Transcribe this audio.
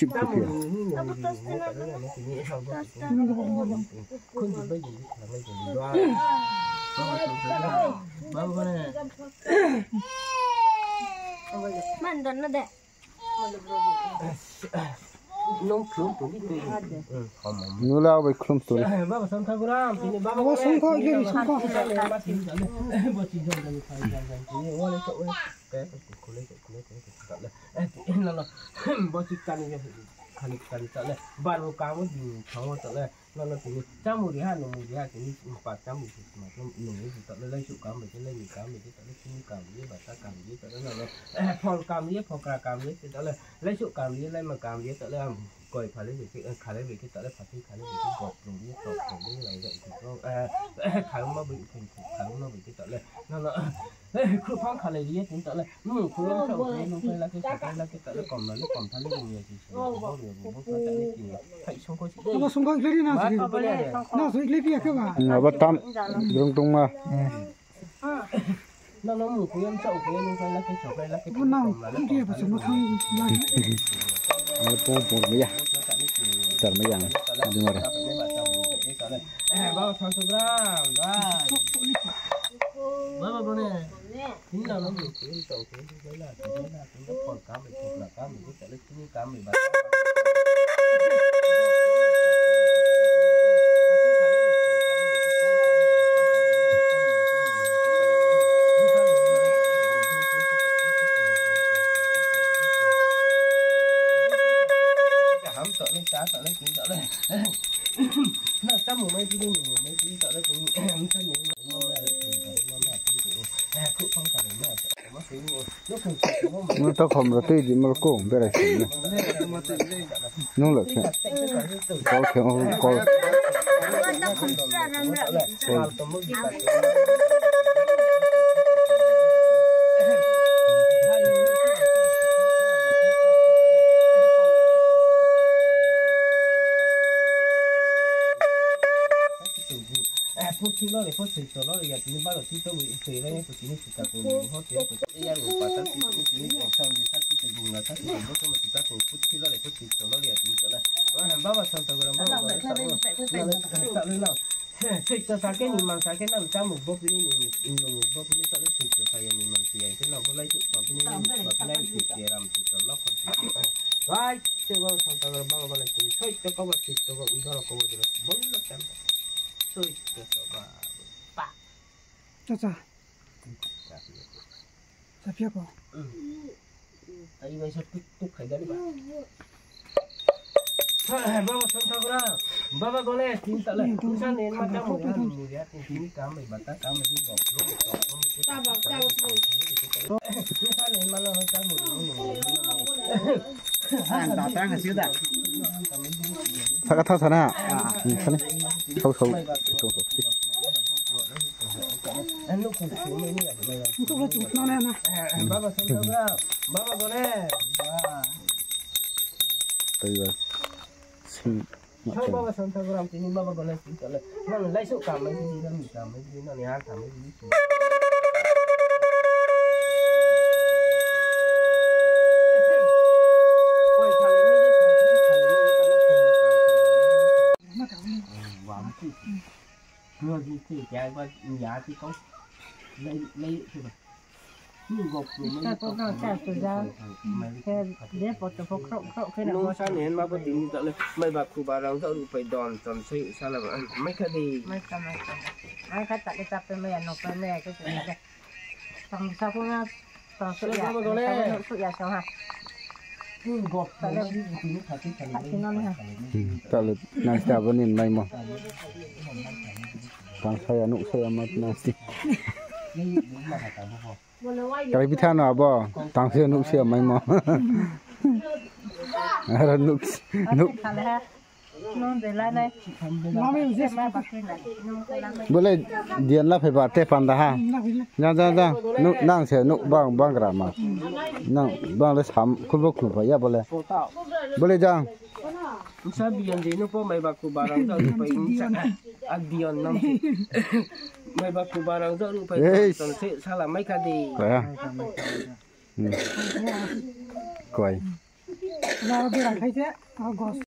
chip kìa nu lao với khum tuổi baba sam thaguram tini baba Baba sam kho ile sam kho khani kan tale baru kamu di kamu tale nana tini camu dia tini empat camu ma nungu tale lai su kamu lai ni kamu tale tini kamu dia bata kamu dia tale nana phol kamu dia phokra kamu dia tale lai su kamu dia lai ma kamu dia tale coi phải lấy cái khai lấy cái tale phải khai lấy cái gọt rồi dia gọt rồi dia lại vậy thì nó khai mà bị thành khai nó bị cái tale nana cứ phong khai lấy dia tini tale cứ làm sao cái nó phải là cái tale còn là nó còn tale nhiều thì Baba sung kho ile na so ile pia ke ba nó bắt tam đường tung mà nó mù cái em chậu cái nó phải là cái chậu phải là cái bu na ile ba so no thang ma nó bông mấy ya chặt mấy ya đi mà bao 100 gram baba bố này chính là nó mù cái em chậu cái đấy là cái còn cá mình thuộc là cá mình có thể lấy cái cá mình bắt sợ lấy cũng sợ lấy nó chắc một mấy cái sợ lấy cũng em thấy những nó cụ phong cảnh nó tao không là tươi gì mà cô không biết là gì nữa nó là chuyện có chuyện có Khi nó để phát triển cho nó là chỉ bắt đầu chỉ tôi bị phê đấy tôi chỉ chỉ cả cùng phát triển tôi cái ăn của bạn chỉ còn xong thì sát cái vùng là sát cái vùng đó mà chúng ta cùng khi nó để phát triển cho nó là chỉ cho này nó làm bao xong rồi làm bao nó sợ lên nào xịt cho sát cái nhìn măng sát cái nào trong một bốc cái nhìn một bốc cái sợ nó xịt cho sai nhìn măng xịt cái nào có lấy chút mà cái này xịt để làm xịt cho nó còn xịt vai chơi bao xong rồi bao cái này xịt cho có một xịt cho có đó là có một cái bốn lớp trăm tôi ba cha cha cha pia ko tại vì sao túc khai đấy ba baba xong thằng baba con này tin tao lại tin sao nên mà tao muốn ra tin cá mày bắt cá mày đi gọt lúc tao bảo tao tin sao nên mà nó tao muốn ăn tao tao cái xíu đã sao cái thao sao nè sao này thao anh lúc cùng xuống mấy này bây giờ tôi là chụp nó nè baba xong thằng baba con này từ xin thôi baba xong thằng thì baba con này tin tao lại nó lấy số cảm mấy cái gì nó mình cảm mấy cái gì nó ăn cảm mấy cái gì vừa gì thì chạy qua nhà thì có lấy thôi mà gục rồi mới có nó chạy từ ra cái để bỏ từ phục khẩu cái nào nó sáng nên mà bắt tính tao lên mấy bà cụ bà rằng tao phải đòn tròn xây sao là mấy cái gì mấy cái tại cái tập mẹ nó phải mẹ cái chuyện này xong sau cũng xong sự ya xong ha gục tại đây thì nó thật thì nó ha ta là nàng ta vẫn nhìn mày mà tang saya nuk saya amat nasi cái bị than nào bò tang saya nuk saya mày mà ara nuk nó để lại đây bữa nay điện là phải bảo tép pan đã ha ra nuk nàng sẽ nuk bang ra mà nàng bang lấy sắm khul bốc khul phải ya bữa nay jang sabihan din po may baku barang daw pa agdion nam may baku barang daw pa salah may kadi coi là bị rải khai chứ, gos